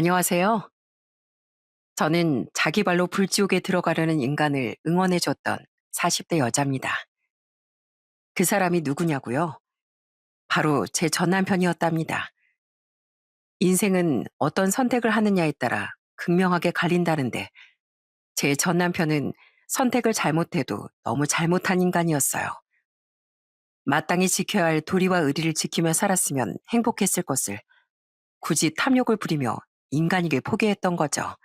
안녕하세요. 저는 자기 발로 불지옥에 들어가려는 인간을 응원해줬던 40대 여자입니다. 그 사람이 누구냐고요? 바로 제 전 남편이었답니다. 인생은 어떤 선택을 하느냐에 따라 극명하게 갈린다는데 제 전 남편은 선택을 잘못해도 너무 잘못한 인간이었어요. 마땅히 지켜야 할 도리와 의리를 지키며 살았으면 행복했을 것을 굳이 탐욕을 부리며 인간이길 포기했던 거죠.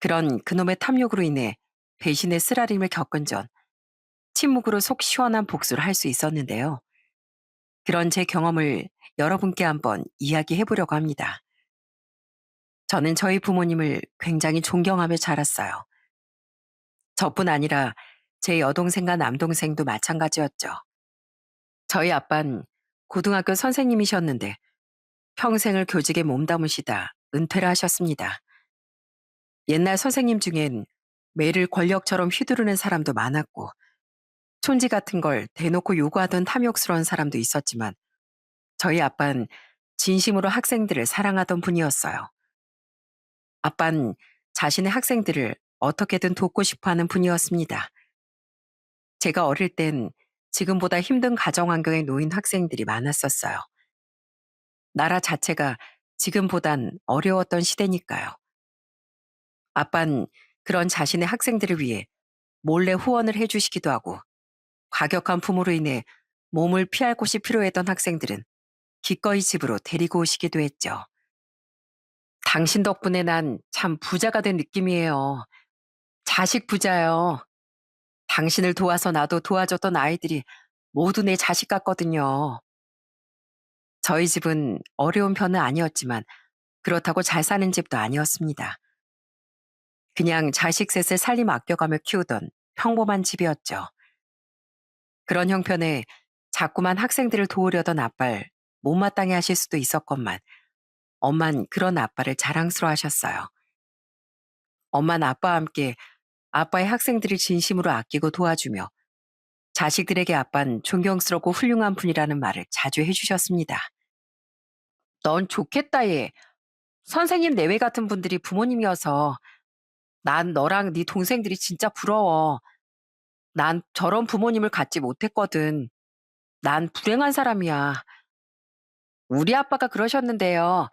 그런 그놈의 탐욕으로 인해 배신의 쓰라림을 겪은 전 침묵으로 속 시원한 복수를 할 수 있었는데요. 그런 제 경험을 여러분께 한번 이야기해 보려고 합니다. 저는 저희 부모님을 굉장히 존경하며 자랐어요. 저뿐 아니라 제 여동생과 남동생도 마찬가지였죠. 저희 아빤 고등학교 선생님이셨는데 평생을 교직에 몸담으시다 은퇴를 하셨습니다. 옛날 선생님 중엔 매를 권력처럼 휘두르는 사람도 많았고 촌지 같은 걸 대놓고 요구하던 탐욕스러운 사람도 있었지만 저희 아빤 진심으로 학생들을 사랑하던 분이었어요. 아빤 자신의 학생들을 어떻게든 돕고 싶어 하는 분이었습니다. 제가 어릴 땐 지금보다 힘든 가정 환경에 놓인 학생들이 많았었어요. 나라 자체가 지금보단 어려웠던 시대니까요. 아빤 그런 자신의 학생들을 위해 몰래 후원을 해주시기도 하고 과격한 부모로 인해 몸을 피할 곳이 필요했던 학생들은 기꺼이 집으로 데리고 오시기도 했죠. 당신 덕분에 난 참 부자가 된 느낌이에요. 자식 부자요. 당신을 도와서 나도 도와줬던 아이들이 모두 내 자식 같거든요. 저희 집은 어려운 편은 아니었지만 그렇다고 잘 사는 집도 아니었습니다. 그냥 자식 셋을 살림 아껴가며 키우던 평범한 집이었죠. 그런 형편에 자꾸만 학생들을 도우려던 아빠를 못마땅해 하실 수도 있었건만 엄만 그런 아빠를 자랑스러워 하셨어요. 엄마는 아빠와 함께 아빠의 학생들을 진심으로 아끼고 도와주며 자식들에게 아빤 존경스럽고 훌륭한 분이라는 말을 자주 해주셨습니다. 넌 좋겠다 얘. 선생님 내외 같은 분들이 부모님이어서 난 너랑 네 동생들이 진짜 부러워. 난 저런 부모님을 갖지 못했거든. 난 불행한 사람이야. 우리 아빠가 그러셨는데요.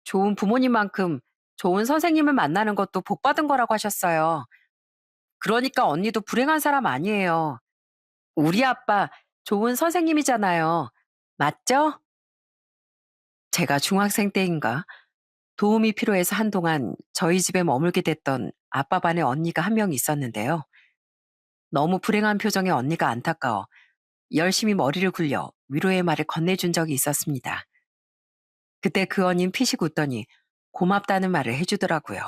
좋은 부모님만큼 좋은 선생님을 만나는 것도 복 받은 거라고 하셨어요. 그러니까 언니도 불행한 사람 아니에요. 우리 아빠 좋은 선생님이잖아요. 맞죠? 제가 중학생 때인가 도움이 필요해서 한동안 저희 집에 머물게 됐던 아빠 반의 언니가 한 명 있었는데요. 너무 불행한 표정의 언니가 안타까워 열심히 머리를 굴려 위로의 말을 건네준 적이 있었습니다. 그때 그 언니는 피식 웃더니 고맙다는 말을 해주더라고요.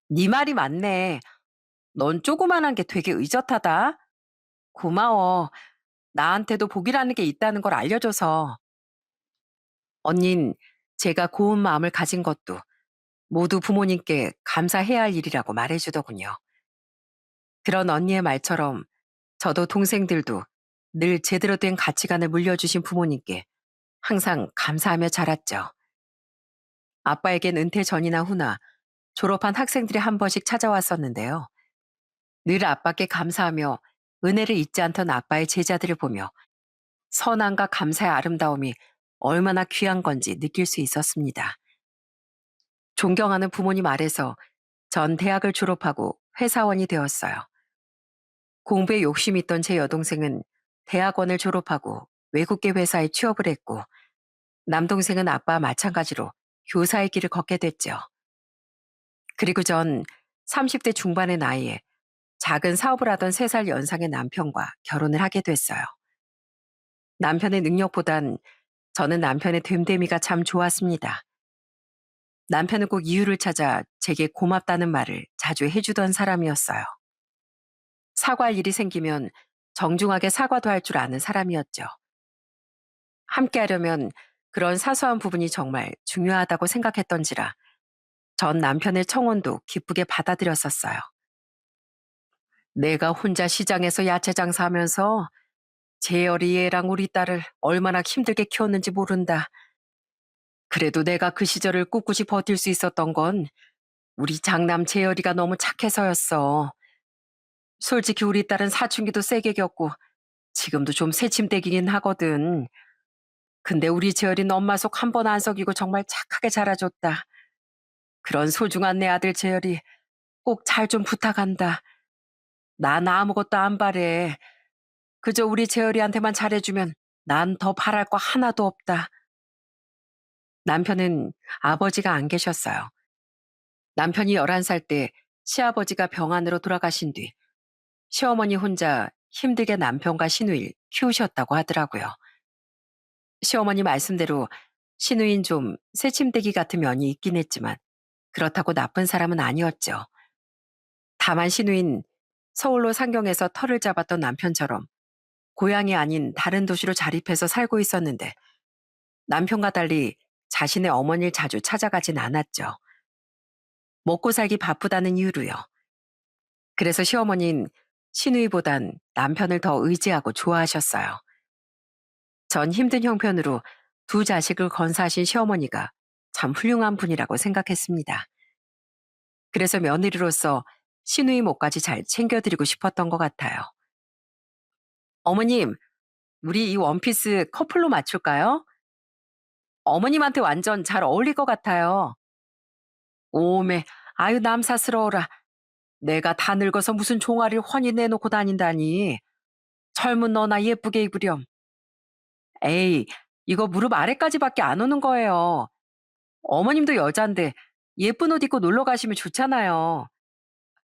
네 말이 맞네. 넌 조그만한 게 되게 의젓하다. 고마워. 나한테도 복이라는 게 있다는 걸 알려줘서. 언닌 제가 고운 마음을 가진 것도 모두 부모님께 감사해야 할 일이라고 말해주더군요. 그런 언니의 말처럼 저도 동생들도 늘 제대로 된 가치관을 물려주신 부모님께 항상 감사하며 자랐죠. 아빠에겐 은퇴 전이나 후나 졸업한 학생들이 한 번씩 찾아왔었는데요. 늘 아빠께 감사하며 은혜를 잊지 않던 아빠의 제자들을 보며 선함과 감사의 아름다움이 얼마나 귀한 건지 느낄 수 있었습니다. 존경하는 부모님 아래서 전 대학을 졸업하고 회사원이 되었어요. 공부에 욕심이 있던 제 여동생은 대학원을 졸업하고 외국계 회사에 취업을 했고 남동생은 아빠와 마찬가지로 교사의 길을 걷게 됐죠. 그리고 전 30대 중반의 나이에 작은 사업을 하던 3살 연상의 남편과 결혼을 하게 됐어요. 남편의 능력보단 저는 남편의 됨됨이가 참 좋았습니다. 남편은 꼭 이유를 찾아 제게 고맙다는 말을 자주 해주던 사람이었어요. 사과할 일이 생기면 정중하게 사과도 할 줄 아는 사람이었죠. 함께 하려면 그런 사소한 부분이 정말 중요하다고 생각했던지라 전 남편의 청혼도 기쁘게 받아들였었어요. 내가 혼자 시장에서 야채 장사하면서 재열이 얘랑 우리 딸을 얼마나 힘들게 키웠는지 모른다. 그래도 내가 그 시절을 꿋꿋이 버틸 수 있었던 건 우리 장남 재열이가 너무 착해서였어. 솔직히 우리 딸은 사춘기도 세게 겪고 지금도 좀 새침대기긴 하거든. 근데 우리 재열이는 엄마 속 한 번 안 속이고 정말 착하게 자라줬다. 그런 소중한 내 아들 재열이 꼭 잘 좀 부탁한다. 난 아무것도 안 바래. 그저 우리 재열이한테만 잘해주면 난 더 바랄 거 하나도 없다. 남편은 아버지가 안 계셨어요. 남편이 11살 때 시아버지가 병안으로 돌아가신 뒤 시어머니 혼자 힘들게 남편과 시누이를 키우셨다고 하더라고요. 시어머니 말씀대로 시누이는 좀 새침대기 같은 면이 있긴 했지만 그렇다고 나쁜 사람은 아니었죠. 다만 시누이는 서울로 상경해서 터를 잡았던 남편처럼 고향이 아닌 다른 도시로 자립해서 살고 있었는데 남편과 달리 자신의 어머니를 자주 찾아가진 않았죠. 먹고 살기 바쁘다는 이유로요. 그래서 시어머니는 시누이보단 남편을 더 의지하고 좋아하셨어요. 전 힘든 형편으로 두 자식을 건사하신 시어머니가 참 훌륭한 분이라고 생각했습니다. 그래서 며느리로서 시누이 몫까지 잘 챙겨드리고 싶었던 것 같아요. 어머님, 우리 이 원피스 커플로 맞출까요? 어머님한테 완전 잘 어울릴 것 같아요. 오메, 아유 남사스러워라. 내가 다 늙어서 무슨 종아리를 훤히 내놓고 다닌다니. 젊은 너나 예쁘게 입으렴. 에이, 이거 무릎 아래까지밖에 안 오는 거예요. 어머님도 여잔데 예쁜 옷 입고 놀러 가시면 좋잖아요.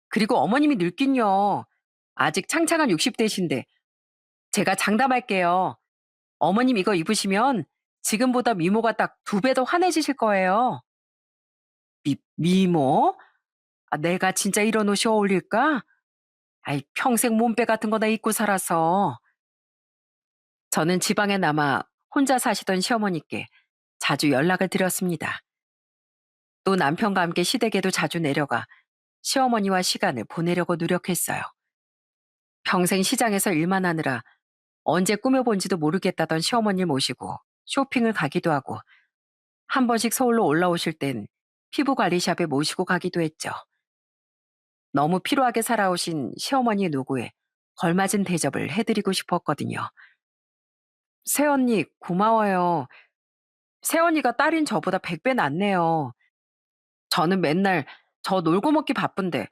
그리고 어머님이 늙긴요. 아직 창창한 60대신데 제가 장담할게요. 어머님 이거 입으시면 지금보다 미모가 딱 2배 더 환해지실 거예요. 미모? 아, 내가 진짜 이런 옷이 어울릴까? 아이, 평생 몸빼 같은 거나 입고 살아서. 저는 지방에 남아 혼자 사시던 시어머니께 자주 연락을 드렸습니다. 또 남편과 함께 시댁에도 자주 내려가 시어머니와 시간을 보내려고 노력했어요. 평생 시장에서 일만 하느라 언제 꾸며본지도 모르겠다던 시어머니를 모시고 쇼핑을 가기도 하고 한 번씩 서울로 올라오실 땐 피부관리샵에 모시고 가기도 했죠. 너무 피로하게 살아오신 시어머니의 노고에 걸맞은 대접을 해드리고 싶었거든요. 새언니 고마워요. 새언니가 딸인 저보다 100배 낫네요. 저는 맨날 저 놀고 먹기 바쁜데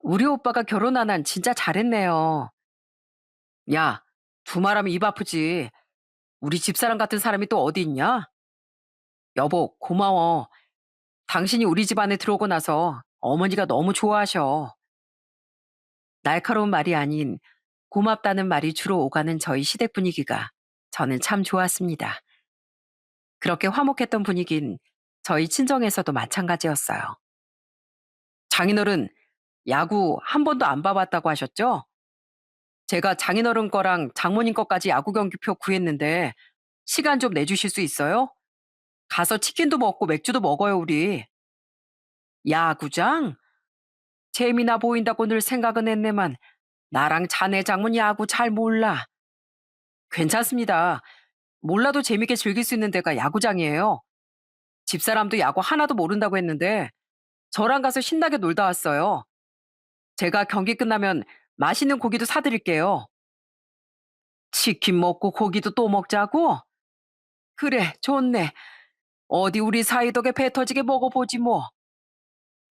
우리 오빠가 결혼 안 한 진짜 잘했네요. 야, 두말하면 입 아프지. 우리 집사람 같은 사람이 또 어디 있냐? 여보, 고마워. 당신이 우리 집 안에 들어오고 나서 어머니가 너무 좋아하셔. 날카로운 말이 아닌 고맙다는 말이 주로 오가는 저희 시댁 분위기가 저는 참 좋았습니다. 그렇게 화목했던 분위기는 저희 친정에서도 마찬가지였어요. 장인어른, 야구 한 번도 안 봐봤다고 하셨죠? 제가 장인어른 거랑 장모님 거까지 야구 경기표 구했는데 시간 좀 내주실 수 있어요? 가서 치킨도 먹고 맥주도 먹어요, 우리. 야구장? 재미나 보인다고 늘 생각은 했네만 나랑 자네 장모님 야구 잘 몰라. 괜찮습니다. 몰라도 재밌게 즐길 수 있는 데가 야구장이에요. 집사람도 야구 하나도 모른다고 했는데 저랑 가서 신나게 놀다 왔어요. 제가 경기 끝나면 맛있는 고기도 사드릴게요. 치킨 먹고 고기도 또 먹자고? 그래, 좋네. 어디 우리 사이 덕에 배 터지게 먹어보지 뭐.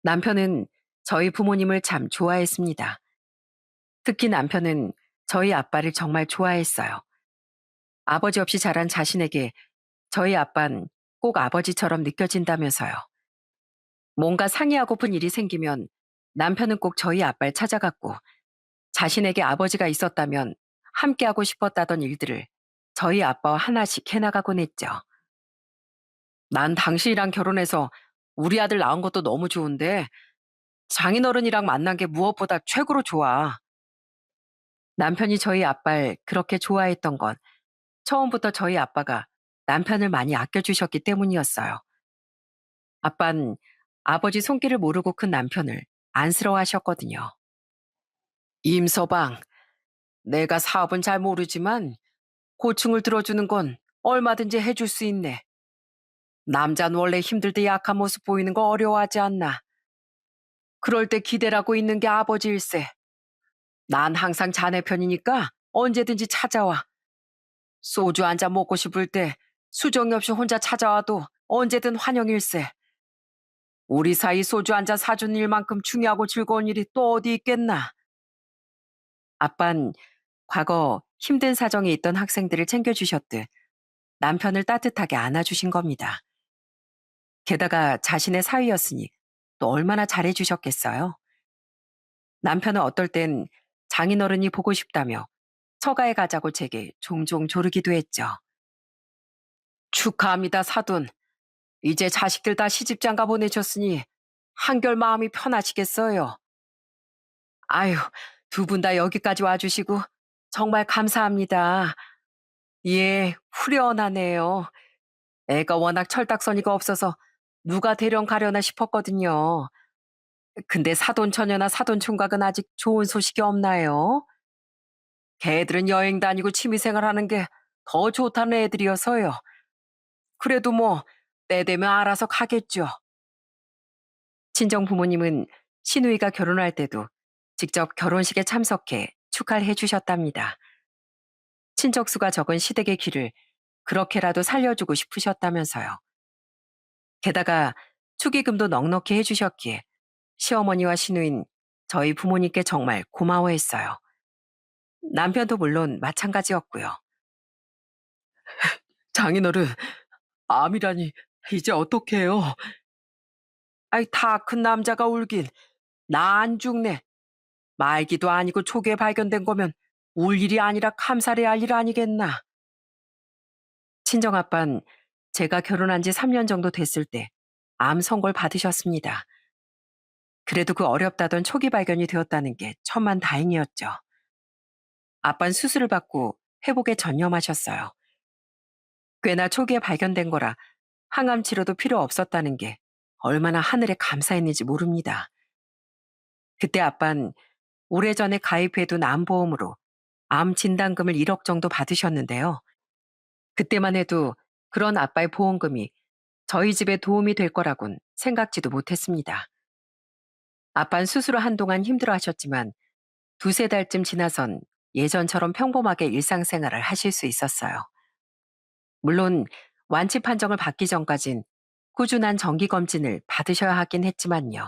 남편은 저희 부모님을 참 좋아했습니다. 특히 남편은 저희 아빠를 정말 좋아했어요. 아버지 없이 자란 자신에게 저희 아빠는 꼭 아버지처럼 느껴진다면서요. 뭔가 상의하고픈 일이 생기면 남편은 꼭 저희 아빠를 찾아갔고 자신에게 아버지가 있었다면 함께하고 싶었다던 일들을 저희 아빠와 하나씩 해나가곤 했죠. 난 당신이랑 결혼해서 우리 아들 낳은 것도 너무 좋은데 장인어른이랑 만난 게 무엇보다 최고로 좋아. 남편이 저희 아빠를 그렇게 좋아했던 건 처음부터 저희 아빠가 남편을 많이 아껴주셨기 때문이었어요. 아빤 아버지 손길을 모르고 큰 남편을 안쓰러워하셨거든요. 임서방, 내가 사업은 잘 모르지만 고충을 들어주는 건 얼마든지 해줄 수 있네. 남자는 원래 힘들 때 약한 모습 보이는 거 어려워하지 않나. 그럴 때 기대라고 있는 게 아버지일세. 난 항상 자네 편이니까 언제든지 찾아와. 소주 한 잔 먹고 싶을 때 수정이 없이 혼자 찾아와도 언제든 환영일세. 우리 사이 소주 한 잔 사준 일만큼 중요하고 즐거운 일이 또 어디 있겠나. 아빤 과거 힘든 사정에 있던 학생들을 챙겨주셨듯 남편을 따뜻하게 안아주신 겁니다. 게다가 자신의 사위였으니 또 얼마나 잘해주셨겠어요. 남편은 어떨 땐 장인어른이 보고 싶다며 처가에 가자고 제게 종종 조르기도 했죠. 축하합니다, 사돈. 이제 자식들 다 시집장가 보내셨으니 한결 마음이 편하시겠어요. 아유, 두 분 다 여기까지 와주시고 정말 감사합니다. 예, 후련하네요. 애가 워낙 철딱서니가 없어서 누가 대령 가려나 싶었거든요. 근데 사돈 처녀나 사돈 총각은 아직 좋은 소식이 없나요? 걔들은 여행 다니고 취미생활 하는 게 더 좋다는 애들이어서요. 그래도 뭐 때 되면 알아서 가겠죠. 친정 부모님은 시누이가 결혼할 때도 직접 결혼식에 참석해 축하를 해주셨답니다. 친척수가 적은 시댁의 길을 그렇게라도 살려주고 싶으셨다면서요. 게다가 축의금도 넉넉히 해주셨기에 시어머니와 시누인 저희 부모님께 정말 고마워했어요. 남편도 물론 마찬가지였고요. 장인어른, 암이라니 이제 어떡해요? 아이 다 큰 남자가 울긴 나 안 죽네. 말기도 아니고 초기에 발견된 거면 울 일이 아니라 감사해야 할 일 아니겠나. 친정아빤 제가 결혼한 지 3년 정도 됐을 때 암 선고를 받으셨습니다. 그래도 그 어렵다던 초기 발견이 되었다는 게 천만 다행이었죠. 아빤 수술을 받고 회복에 전념하셨어요. 꽤나 초기에 발견된 거라 항암 치료도 필요 없었다는 게 얼마나 하늘에 감사했는지 모릅니다. 그때 아빤 오래전에 가입해둔 암보험으로 암 진단금을 1억 정도 받으셨는데요. 그때만 해도 그런 아빠의 보험금이 저희 집에 도움이 될 거라곤 생각지도 못했습니다. 아빤 스스로 한동안 힘들어 하셨지만 두세 달쯤 지나선 예전처럼 평범하게 일상생활을 하실 수 있었어요. 물론 완치 판정을 받기 전까진 꾸준한 정기검진을 받으셔야 하긴 했지만요.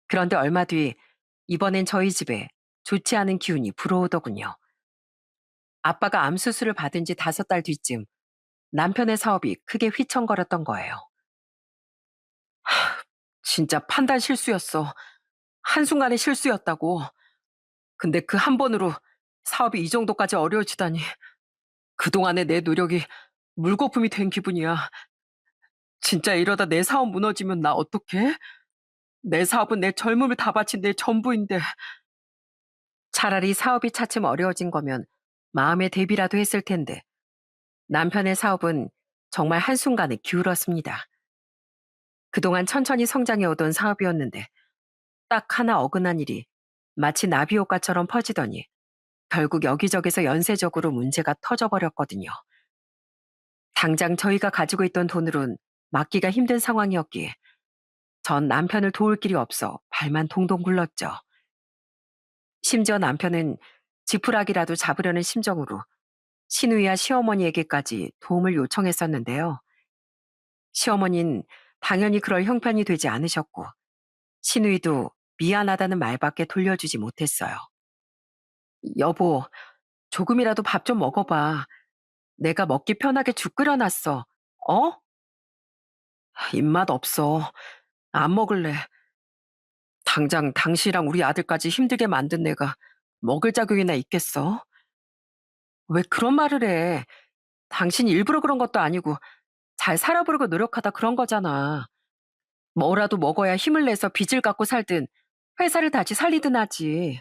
그런데 얼마 뒤 이번엔 저희 집에 좋지 않은 기운이 불어오더군요. 아빠가 암 수술을 받은 지 5달 뒤쯤 남편의 사업이 크게 휘청거렸던 거예요. 진짜 판단 실수였어. 한순간의 실수였다고. 근데 그 한 번으로 사업이 이 정도까지 어려워지다니. 그동안의 내 노력이 물거품이 된 기분이야. 진짜 이러다 내 사업 무너지면 나 어떡해? 내 사업은 내 젊음을 다 바친 내 전부인데. 차라리 사업이 차츰 어려워진 거면 마음의 대비라도 했을 텐데 남편의 사업은 정말 한순간에 기울었습니다. 그동안 천천히 성장해오던 사업이었는데 딱 하나 어긋난 일이 마치 나비효과처럼 퍼지더니 결국 여기저기서 연쇄적으로 문제가 터져버렸거든요. 당장 저희가 가지고 있던 돈으론 막기가 힘든 상황이었기에 전 남편을 도울 길이 없어 발만 동동 굴렀죠. 심지어 남편은 지푸라기라도 잡으려는 심정으로 시누이와 시어머니에게까지 도움을 요청했었는데요. 시어머니는 당연히 그럴 형편이 되지 않으셨고 시누이도 미안하다는 말밖에 돌려주지 못했어요. 여보, 조금이라도 밥 좀 먹어봐. 내가 먹기 편하게 죽 끓여놨어. 어? 입맛 없어. 안 먹을래. 당장 당신이랑 우리 아들까지 힘들게 만든 내가 먹을 자격이나 있겠어? 왜 그런 말을 해? 당신이 일부러 그런 것도 아니고 잘 살아보려고 노력하다 그런 거잖아. 뭐라도 먹어야 힘을 내서 빚을 갚고 살든 회사를 다시 살리든 하지.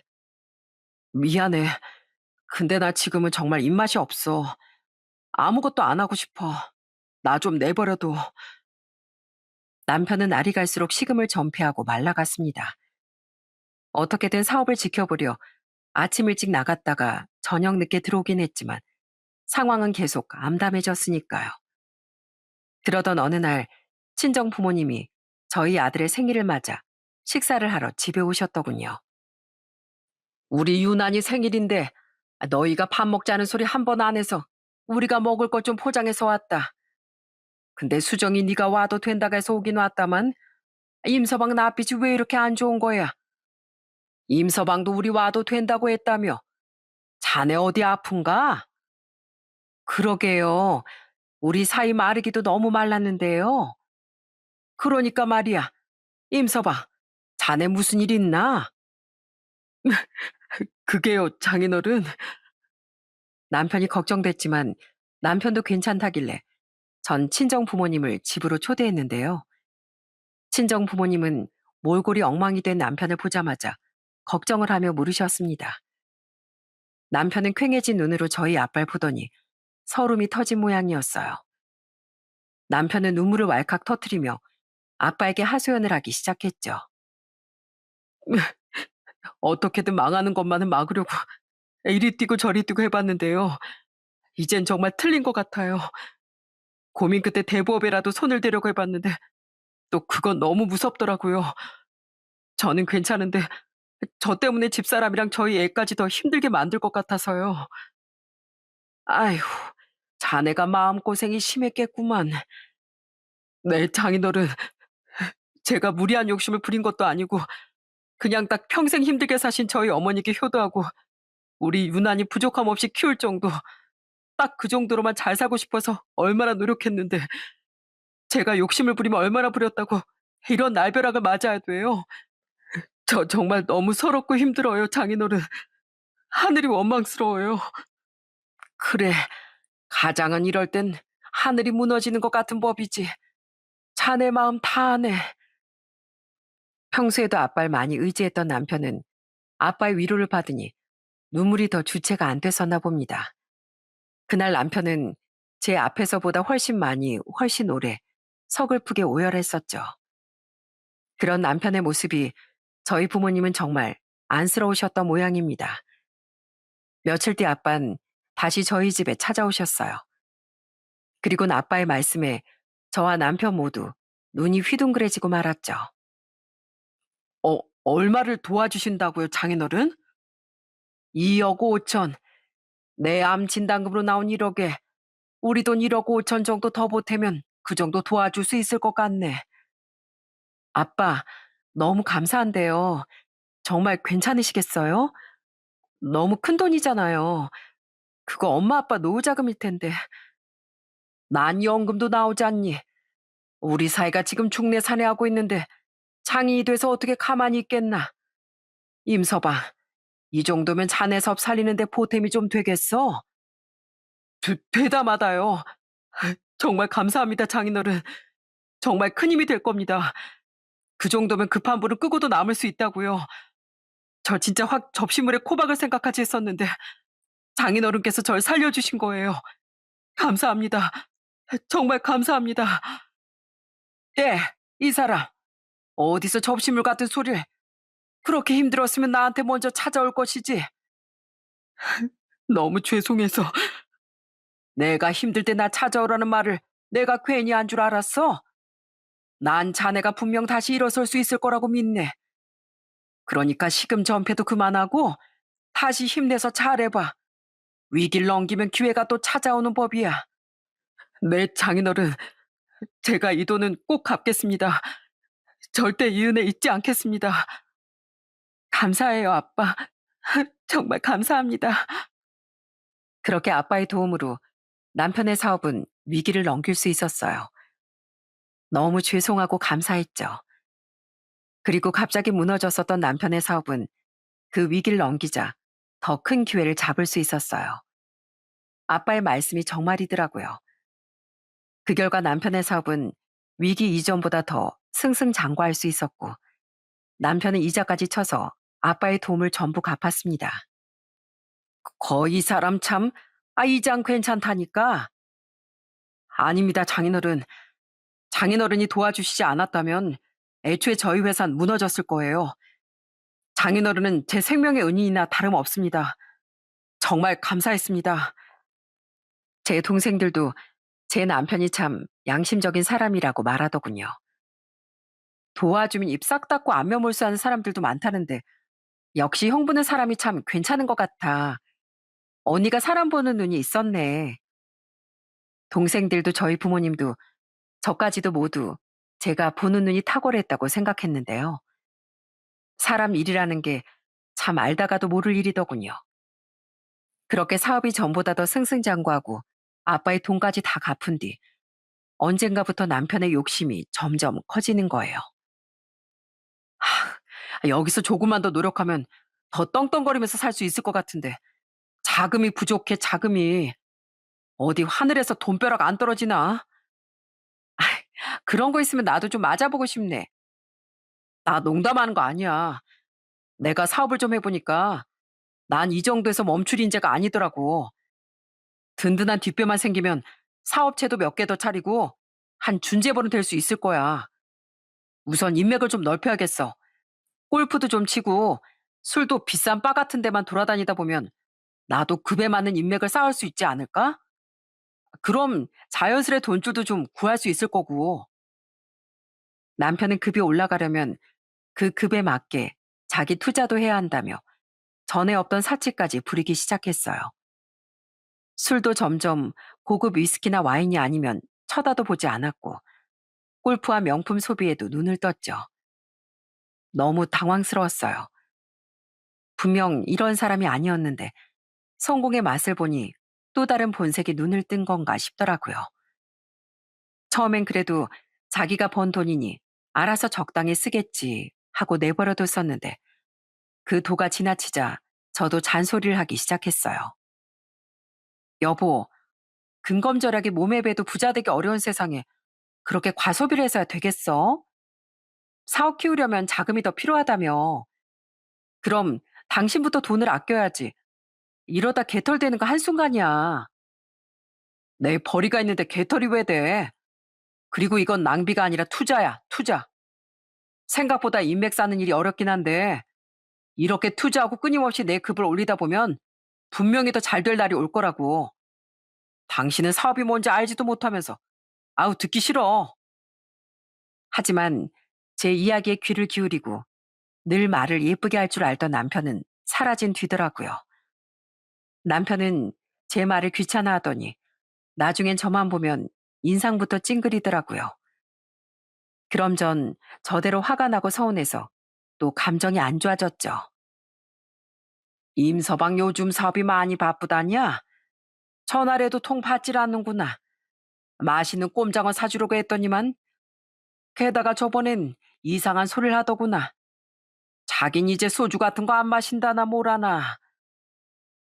미안해. 근데 나 지금은 정말 입맛이 없어. 아무것도 안 하고 싶어. 나 좀 내버려둬. 남편은 날이 갈수록 식음을 전폐하고 말라갔습니다. 어떻게든 사업을 지켜보려 아침 일찍 나갔다가 저녁 늦게 들어오긴 했지만 상황은 계속 암담해졌으니까요. 그러던 어느 날 친정 부모님이 저희 아들의 생일을 맞아 식사를 하러 집에 오셨더군요. 우리 유난히 생일인데 너희가 밥 먹자는 소리 한 번 안 해서 우리가 먹을 것 좀 포장해서 왔다. 근데 수정이 네가 와도 된다고 해서 오긴 왔다만 임서방 낯빛이 왜 이렇게 안 좋은 거야? 임서방도 우리 와도 된다고 했다며. 자네 어디 아픈가? 그러게요. 우리 사이 마르기도 너무 말랐는데요. 그러니까 말이야. 임서방, 자네 무슨 일 있나? 그게요, 장인어른. 남편이 걱정됐지만 남편도 괜찮다길래 전 친정 부모님을 집으로 초대했는데요. 친정 부모님은 몰골이 엉망이 된 남편을 보자마자 걱정을 하며 물으셨습니다. 남편은 퀭해진 눈으로 저희 아빠를 보더니 서름이 터진 모양이었어요. 남편은 눈물을 왈칵 터뜨리며 아빠에게 하소연을 하기 시작했죠. 어떻게든 망하는 것만은 막으려고 이리 뛰고 저리 뛰고 해봤는데요. 이젠 정말 틀린 것 같아요. 고민 끝에 대부업에라도 손을 대려고 해봤는데 또 그건 너무 무섭더라고요. 저는 괜찮은데 저 때문에 집사람이랑 저희 애까지 더 힘들게 만들 것 같아서요. 아휴, 자네가 마음고생이 심했겠구만. 네, 장인어른, 제가 무리한 욕심을 부린 것도 아니고 그냥 딱 평생 힘들게 사신 저희 어머니께 효도하고 우리 유난히 부족함 없이 키울 정도, 딱 그 정도로만 잘 살고 싶어서 얼마나 노력했는데 제가 욕심을 부리면 얼마나 부렸다고 이런 날벼락을 맞아야 돼요. 저 정말 너무 서럽고 힘들어요, 장인어른. 하늘이 원망스러워요. 그래, 가장은 이럴 땐 하늘이 무너지는 것 같은 법이지. 자네 마음 다 아네. 평소에도 아빠를 많이 의지했던 남편은 아빠의 위로를 받으니 눈물이 더 주체가 안 됐었나 봅니다. 그날 남편은 제 앞에서보다 훨씬 많이, 훨씬 오래 서글프게 오열했었죠. 그런 남편의 모습이 저희 부모님은 정말 안쓰러우셨던 모양입니다. 며칠 뒤 아빤 다시 저희 집에 찾아오셨어요. 그리고는 아빠의 말씀에 저와 남편 모두 눈이 휘둥그레지고 말았죠. 얼마를 도와주신다고요, 장인어른? 2억 5천. 내 암 진단금으로 나온 1억에 우리 돈 1억 5천 정도 더 보태면 그 정도 도와줄 수 있을 것 같네. 아빠, 너무 감사한데요. 정말 괜찮으시겠어요? 너무 큰 돈이잖아요. 그거 엄마 아빠 노후자금일 텐데. 난 연금도 나오지 않니? 우리 사이가 지금 중내사내하고 있는데 장인이 돼서 어떻게 가만히 있겠나? 임서방, 이 정도면 자네 섭 살리는데 보탬이 좀 되겠어? 되다마다요. 정말 감사합니다, 장인어른. 정말 큰 힘이 될 겁니다. 그 정도면 급한 불은 끄고도 남을 수 있다고요. 저 진짜 확 접시물에 코박을 생각까지 했었는데 장인어른께서 절 살려주신 거예요. 감사합니다. 정말 감사합니다. 예, 이 사람. 어디서 접시물 같은 소리를. 그렇게 힘들었으면 나한테 먼저 찾아올 것이지. 너무 죄송해서. 내가 힘들 때 나 찾아오라는 말을 내가 괜히 한 줄 알았어? 난 자네가 분명 다시 일어설 수 있을 거라고 믿네. 그러니까 시금전폐도 그만하고 다시 힘내서 잘해봐. 위기를 넘기면 기회가 또 찾아오는 법이야. 네, 장인어른. 제가 이 돈은 꼭 갚겠습니다. 절대 이 은혜 잊지 않겠습니다. 감사해요, 아빠. 정말 감사합니다. 그렇게 아빠의 도움으로 남편의 사업은 위기를 넘길 수 있었어요. 너무 죄송하고 감사했죠. 그리고 갑자기 무너졌었던 남편의 사업은 그 위기를 넘기자 더 큰 기회를 잡을 수 있었어요. 아빠의 말씀이 정말이더라고요. 그 결과 남편의 사업은 위기 이전보다 더 승승장구할 수 있었고 남편은 이자까지 쳐서 아빠의 도움을 전부 갚았습니다. 거의 사람 참, 이장 괜찮다니까. 아닙니다, 장인어른. 장인어른이 도와주시지 않았다면 애초에 저희 회사는 무너졌을 거예요. 장인어른은 제 생명의 은인이나 다름없습니다. 정말 감사했습니다. 제 동생들도 제 남편이 참 양심적인 사람이라고 말하더군요. 도와주면 입 싹 닫고 안면몰수하는 사람들도 많다는데 역시 형 보는 사람이 참 괜찮은 것 같아. 언니가 사람 보는 눈이 있었네. 동생들도 저희 부모님도 저까지도 모두 제가 보는 눈이 탁월했다고 생각했는데요. 사람 일이라는 게 참 알다가도 모를 일이더군요. 그렇게 사업이 전보다 더 승승장구하고 아빠의 돈까지 다 갚은 뒤 언젠가부터 남편의 욕심이 점점 커지는 거예요. 여기서 조금만 더 노력하면 더 떵떵거리면서 살 수 있을 것 같은데 자금이 부족해 자금이. 어디 하늘에서 돈벼락 안 떨어지나? 그런 거 있으면 나도 좀 맞아보고 싶네. 나 농담하는 거 아니야. 내가 사업을 좀 해보니까 난 이 정도에서 멈출 인재가 아니더라고. 든든한 뒷배만 생기면 사업체도 몇 개 더 차리고 한 준재벌은 될 수 있을 거야. 우선 인맥을 좀 넓혀야겠어. 골프도 좀 치고 술도 비싼 바 같은 데만 돌아다니다 보면 나도 급에 맞는 인맥을 쌓을 수 있지 않을까? 그럼 자연스레 돈줄도 좀 구할 수 있을 거고. 남편은 급이 올라가려면 그 급에 맞게 자기 투자도 해야 한다며 전에 없던 사치까지 부리기 시작했어요. 술도 점점 고급 위스키나 와인이 아니면 쳐다도 보지 않았고 골프와 명품 소비에도 눈을 떴죠. 너무 당황스러웠어요. 분명 이런 사람이 아니었는데 성공의 맛을 보니 또 다른 본색이 눈을 뜬 건가 싶더라고요. 처음엔 그래도 자기가 번 돈이니 알아서 적당히 쓰겠지 하고 내버려뒀었는데 그 도가 지나치자 저도 잔소리를 하기 시작했어요. 여보, 근검절약이 몸에 배도 부자 되기 어려운 세상에 그렇게 과소비를 해서야 되겠어? 사업 키우려면 자금이 더 필요하다며. 그럼 당신부터 돈을 아껴야지. 이러다 개털되는 거 한순간이야. 내 벌이가 있는데 개털이 왜 돼? 그리고 이건 낭비가 아니라 투자야, 투자. 생각보다 인맥 쌓는 일이 어렵긴 한데 이렇게 투자하고 끊임없이 내 급을 올리다 보면 분명히 더 잘 될 날이 올 거라고. 당신은 사업이 뭔지 알지도 못하면서 아우 듣기 싫어. 하지만 제 이야기에 귀를 기울이고 늘 말을 예쁘게 할 줄 알던 남편은 사라진 뒤더라고요. 남편은 제 말을 귀찮아하더니 나중엔 저만 보면 인상부터 찡그리더라고요. 그럼 전 저대로 화가 나고 서운해서 또 감정이 안 좋아졌죠. 임서방 요즘 사업이 많이 바쁘다냐? 전화라도 통 받질 않는구나. 맛있는 꼼장어 사주려고 했더니만 게다가 저번엔 이상한 소리를 하더구나. 자긴 이제 소주 같은 거 안 마신다나 뭐라나.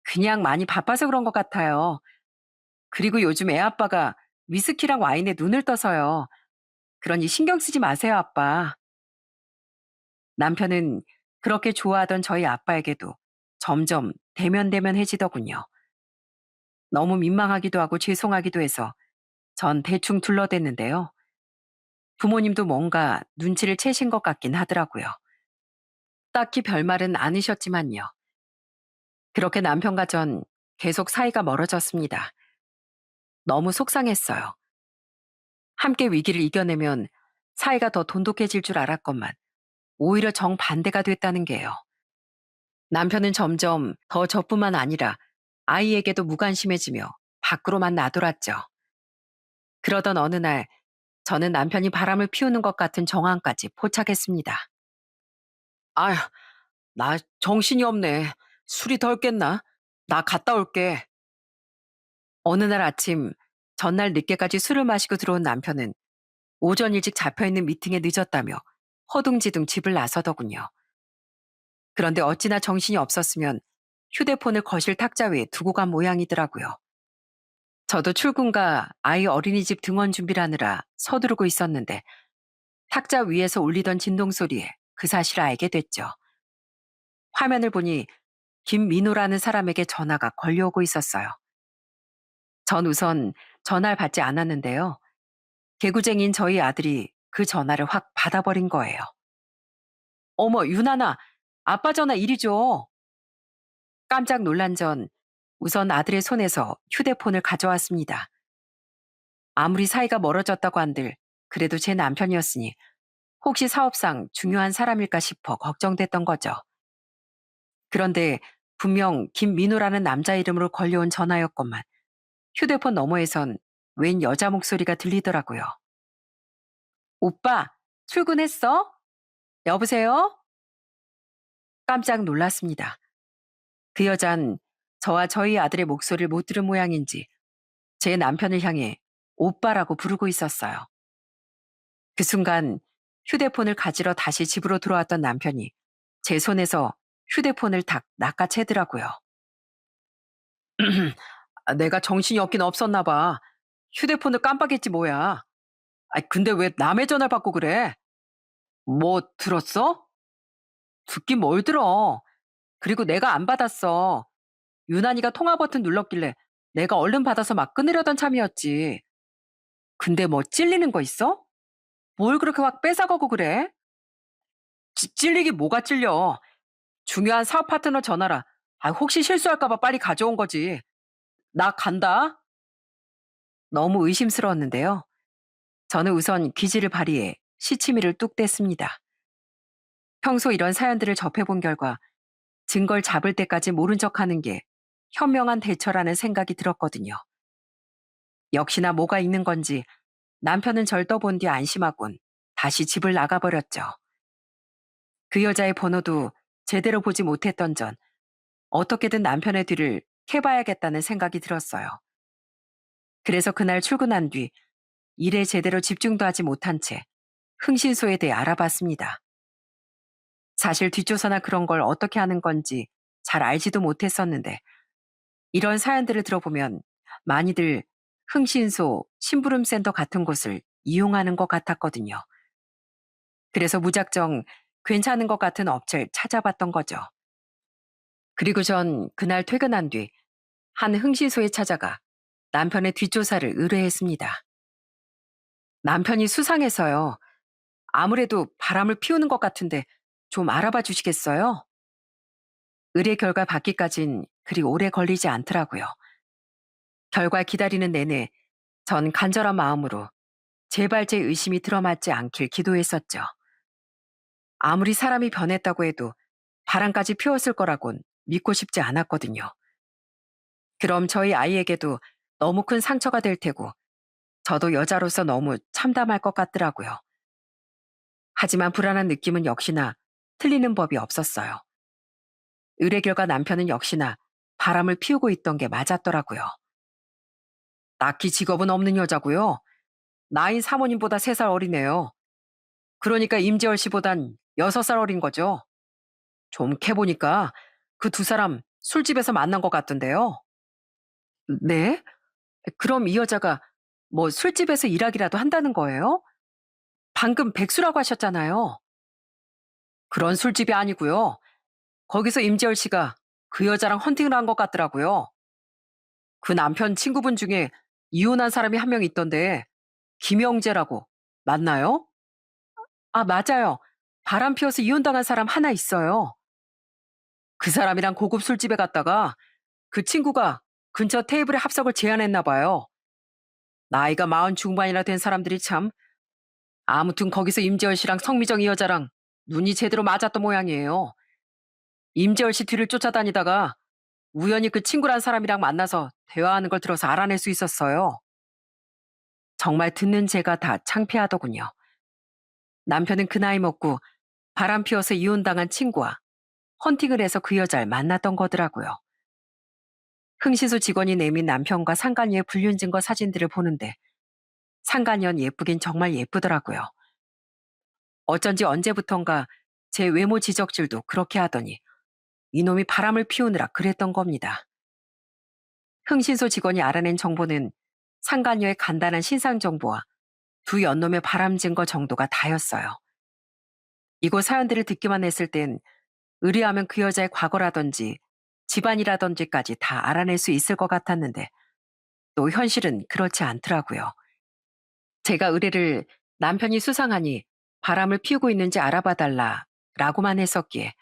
그냥 많이 바빠서 그런 것 같아요. 그리고 요즘 애 아빠가 위스키랑 와인에 눈을 떠서요. 그러니 신경 쓰지 마세요, 아빠. 남편은 그렇게 좋아하던 저희 아빠에게도 점점 대면대면해지더군요. 너무 민망하기도 하고 죄송하기도 해서 전 대충 둘러댔는데요. 부모님도 뭔가 눈치를 채신 것 같긴 하더라고요. 딱히 별말은 않으셨지만요. 그렇게 남편과 전 계속 사이가 멀어졌습니다. 너무 속상했어요. 함께 위기를 이겨내면 사이가 더 돈독해질 줄 알았건만 오히려 정반대가 됐다는 게요. 남편은 점점 더 저뿐만 아니라 아이에게도 무관심해지며 밖으로만 나돌았죠. 그러던 어느 날 저는 남편이 바람을 피우는 것 같은 정황까지 포착했습니다. 아휴, 나 정신이 없네. 술이 덜 깼나? 나 갔다 올게. 어느 날 아침 전날 늦게까지 술을 마시고 들어온 남편은 오전 일찍 잡혀있는 미팅에 늦었다며 허둥지둥 집을 나서더군요. 그런데 어찌나 정신이 없었으면 휴대폰을 거실 탁자 위에 두고 간 모양이더라고요. 저도 출근과 아이 어린이집 등원 준비를 하느라 서두르고 있었는데 탁자 위에서 울리던 진동 소리에 그 사실을 알게 됐죠. 화면을 보니 김민호라는 사람에게 전화가 걸려오고 있었어요. 전 우선 전화를 받지 않았는데요. 개구쟁이인 저희 아들이 그 전화를 확 받아버린 거예요. 어머, 유나나, 아빠 전화 이리 줘. 깜짝 놀란 전 우선 아들의 손에서 휴대폰을 가져왔습니다. 아무리 사이가 멀어졌다고 한들 그래도 제 남편이었으니 혹시 사업상 중요한 사람일까 싶어 걱정됐던 거죠. 그런데 분명 김민우라는 남자 이름으로 걸려온 전화였건만 휴대폰 너머에선 웬 여자 목소리가 들리더라고요. 오빠, 출근했어? 여보세요? 깜짝 놀랐습니다. 그 여잔 저와 저희 아들의 목소리를 못 들은 모양인지 제 남편을 향해 오빠라고 부르고 있었어요. 그 순간 휴대폰을 가지러 다시 집으로 들어왔던 남편이 제 손에서 휴대폰을 탁 낚아채더라고요. 내가 정신이 없긴 없었나 봐. 휴대폰을 깜빡했지 뭐야. 근데 왜 남의 전화를 받고 그래? 뭐 들었어? 듣긴 뭘 들어. 그리고 내가 안 받았어. 유난히가 통화 버튼 눌렀길래 내가 얼른 받아서 막 끊으려던 참이었지. 근데 뭐 찔리는 거 있어? 뭘 그렇게 확 뺏어가고 그래? 찔리긴 뭐가 찔려. 중요한 사업 파트너 전화라. 혹시 실수할까봐 빨리 가져온 거지. 나 간다. 너무 의심스러웠는데요. 저는 우선 기지를 발휘해 시치미를 뚝 뗐습니다. 평소 이런 사연들을 접해본 결과 증거를 잡을 때까지 모른 척하는 게 현명한 대처라는 생각이 들었거든요. 역시나 뭐가 있는 건지 남편은 절 떠본 뒤 안심하곤 다시 집을 나가버렸죠. 그 여자의 번호도 제대로 보지 못했던 전 어떻게든 남편의 뒤를 캐봐야겠다는 생각이 들었어요. 그래서 그날 출근한 뒤 일에 제대로 집중도 하지 못한 채 흥신소에 대해 알아봤습니다. 사실 뒷조사나 그런 걸 어떻게 하는 건지 잘 알지도 못했었는데 이런 사연들을 들어보면 많이들 흥신소, 심부름센터 같은 곳을 이용하는 것 같았거든요. 그래서 무작정 괜찮은 것 같은 업체를 찾아봤던 거죠. 그리고 전 그날 퇴근한 뒤 한 흥신소에 찾아가 남편의 뒷조사를 의뢰했습니다. 남편이 수상해서요. 아무래도 바람을 피우는 것 같은데 좀 알아봐 주시겠어요? 의뢰 결과 받기까진 그리 오래 걸리지 않더라고요. 결과 기다리는 내내 전 간절한 마음으로 제발 제 의심이 들어맞지 않길 기도했었죠. 아무리 사람이 변했다고 해도 바람까지 피웠을 거라곤 믿고 싶지 않았거든요. 그럼 저희 아이에게도 너무 큰 상처가 될 테고 저도 여자로서 너무 참담할 것 같더라고요. 하지만 불안한 느낌은 역시나 틀리는 법이 없었어요. 의뢰 결과 남편은 역시나 바람을 피우고 있던 게 맞았더라고요. 딱히 직업은 없는 여자고요. 나이 사모님보다 3살 어리네요. 그러니까 임재월 씨보단 6살 어린 거죠. 좀 캐보니까 그 두 사람 술집에서 만난 것 같던데요. 네? 그럼 이 여자가 뭐 술집에서 일하기라도 한다는 거예요? 방금 백수라고 하셨잖아요. 그런 술집이 아니고요. 거기서 임재열 씨가 그 여자랑 헌팅을 한 것 같더라고요. 그 남편 친구분 중에 이혼한 사람이 한 명 있던데 김영재라고 맞나요? 맞아요. 바람 피워서 이혼당한 사람 하나 있어요. 그 사람이랑 고급 술집에 갔다가 그 친구가 근처 테이블에 합석을 제안했나 봐요. 나이가 40 중반이나 된 사람들이 참. 아무튼 거기서 임재열 씨랑 성미정 이 여자랑 눈이 제대로 맞았던 모양이에요. 임재열 씨 뒤를 쫓아다니다가 우연히 그 친구란 사람이랑 만나서 대화하는 걸 들어서 알아낼 수 있었어요. 정말 듣는 제가 다 창피하더군요. 남편은 그 나이 먹고 바람 피워서 이혼당한 친구와 헌팅을 해서 그 여자를 만났던 거더라고요. 흥신소 직원이 내민 남편과 상간녀의 불륜증거 사진들을 보는데 상간녀는 예쁘긴 정말 예쁘더라고요. 어쩐지 언제부턴가 제 외모 지적질도 그렇게 하더니 이놈이 바람을 피우느라 그랬던 겁니다. 흥신소 직원이 알아낸 정보는 상간녀의 간단한 신상 정보와 두 연놈의 바람 증거 정도가 다였어요. 이곳 사연들을 듣기만 했을 땐 의뢰하면 그 여자의 과거라든지 집안이라든지까지 다 알아낼 수 있을 것 같았는데 또 현실은 그렇지 않더라고요. 제가 의뢰를 남편이 수상하니 바람을 피우고 있는지 알아봐 달라라고만 했었기에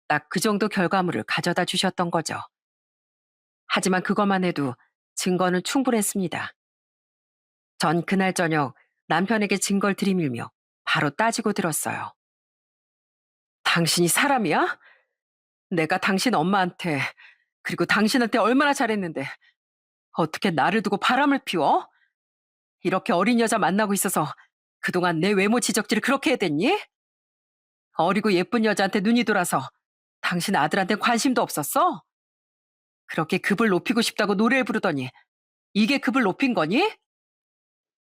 딱 그 정도 결과물을 가져다 주셨던 거죠. 하지만 그것만 해도 증거는 충분했습니다. 전 그날 저녁 남편에게 증거를 들이밀며 바로 따지고 들었어요. 당신이 사람이야? 내가 당신 엄마한테, 그리고 당신한테 얼마나 잘했는데 어떻게 나를 두고 바람을 피워? 이렇게 어린 여자 만나고 있어서 그동안 내 외모 지적질을 그렇게 해댔니? 어리고 예쁜 여자한테 눈이 돌아서 당신 아들한테 관심도 없었어? 그렇게 급을 높이고 싶다고 노래를 부르더니 이게 급을 높인 거니?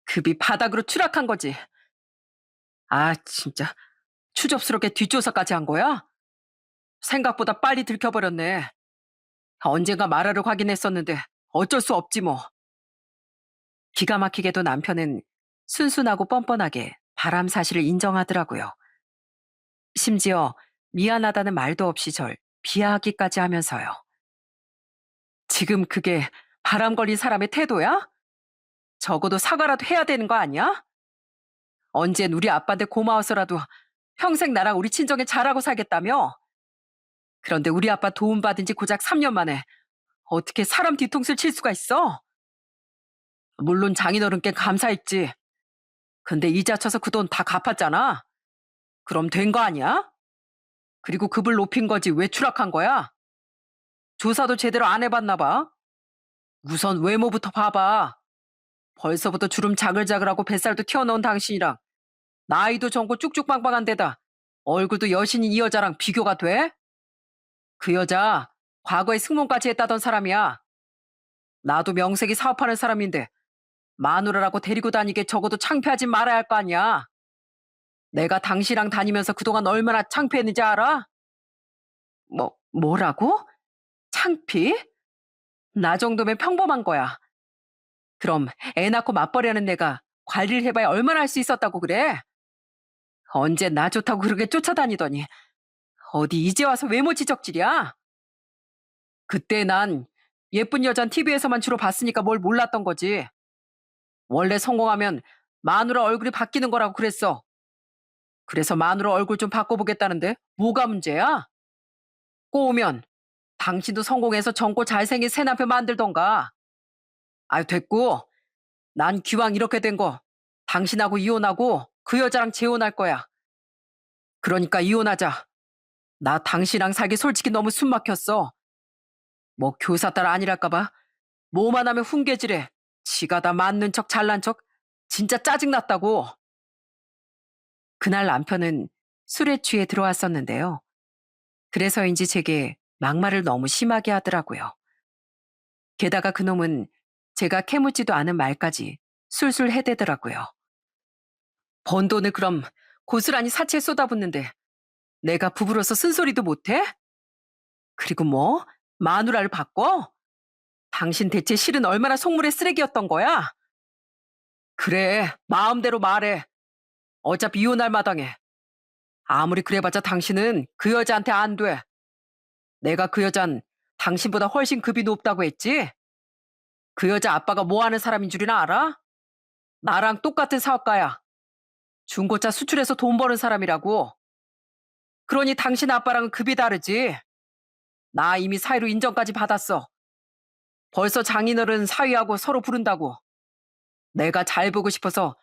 급이 바닥으로 추락한 거지. 아, 진짜 추접스럽게 뒷조사까지 한 거야? 생각보다 빨리 들켜버렸네. 언젠가 말하러 가긴 했었는데 어쩔 수 없지 뭐. 기가 막히게도 남편은 순순하고 뻔뻔하게 바람 사실을 인정하더라고요. 심지어 미안하다는 말도 없이 절 비하하기까지 하면서요. 지금 그게 바람 걸린 사람의 태도야? 적어도 사과라도 해야 되는 거 아니야? 언젠 우리 아빠한테 고마워서라도 평생 나랑 우리 친정에 잘하고 살겠다며? 그런데 우리 아빠 도움받은 지 고작 3년 만에 어떻게 사람 뒤통수를 칠 수가 있어? 물론 장인어른께 감사했지. 근데 이자 쳐서 그 돈 다 갚았잖아. 그럼 된 거 아니야? 그리고 급을 높인 거지 왜 추락한 거야? 조사도 제대로 안 해봤나 봐. 우선 외모부터 봐봐. 벌써부터 주름 자글자글하고 뱃살도 튀어나온 당신이랑 나이도 젊고 쭉쭉빵빵한 데다 얼굴도 여신인 이 여자랑 비교가 돼? 그 여자 과거에 승무원까지 했다던 사람이야. 나도 명색이 사업하는 사람인데 마누라라고 데리고 다니게 적어도 창피하지 말아야 할 거 아니야. 내가 당신이랑 다니면서 그동안 얼마나 창피했는지 알아? 뭐라고? 창피? 나 정도면 평범한 거야. 그럼 애 낳고 맞벌이하는 내가 관리를 해봐야 얼마나 할 수 있었다고 그래? 언제 나 좋다고 그렇게 쫓아다니더니 어디 이제 와서 외모 지적질이야? 그때 난 예쁜 여잔 TV에서만 주로 봤으니까 뭘 몰랐던 거지. 원래 성공하면 마누라 얼굴이 바뀌는 거라고 그랬어. 그래서 마누라 얼굴 좀 바꿔보겠다는데 뭐가 문제야? 꼬우면 당신도 성공해서 젊고 잘생긴 새 남편 만들던가. 아유, 됐고. 난 기왕 이렇게 된 거 당신하고 이혼하고 그 여자랑 재혼할 거야. 그러니까 이혼하자. 나 당신이랑 살기 솔직히 너무 숨 막혔어. 뭐 교사 딸 아니랄까 봐. 뭐만 하면 훈계질해. 지가 다 맞는 척 잘난 척. 진짜 짜증났다고. 그날 남편은 술에 취해 들어왔었는데요. 그래서인지 제게 막말을 너무 심하게 하더라고요. 게다가 그놈은 제가 캐묻지도 않은 말까지 술술 해대더라고요. 번 돈을 그럼 고스란히 사치에 쏟아붓는데 내가 부부로서 쓴소리도 못해? 그리고 뭐? 마누라를 바꿔? 당신 대체 실은 얼마나 속물의 쓰레기였던 거야? 그래, 마음대로 말해. 어차피 이혼할 마당에. 아무리 그래봤자 당신은 그 여자한테 안 돼. 내가 그 여잔 당신보다 훨씬 급이 높다고 했지? 그 여자 아빠가 뭐 하는 사람인 줄이나 알아? 나랑 똑같은 사업가야. 중고차 수출해서 돈 버는 사람이라고. 그러니 당신 아빠랑은 급이 다르지. 나 이미 사위로 인정까지 받았어. 벌써 장인어른 사위하고 서로 부른다고. 내가 잘 보고 싶어서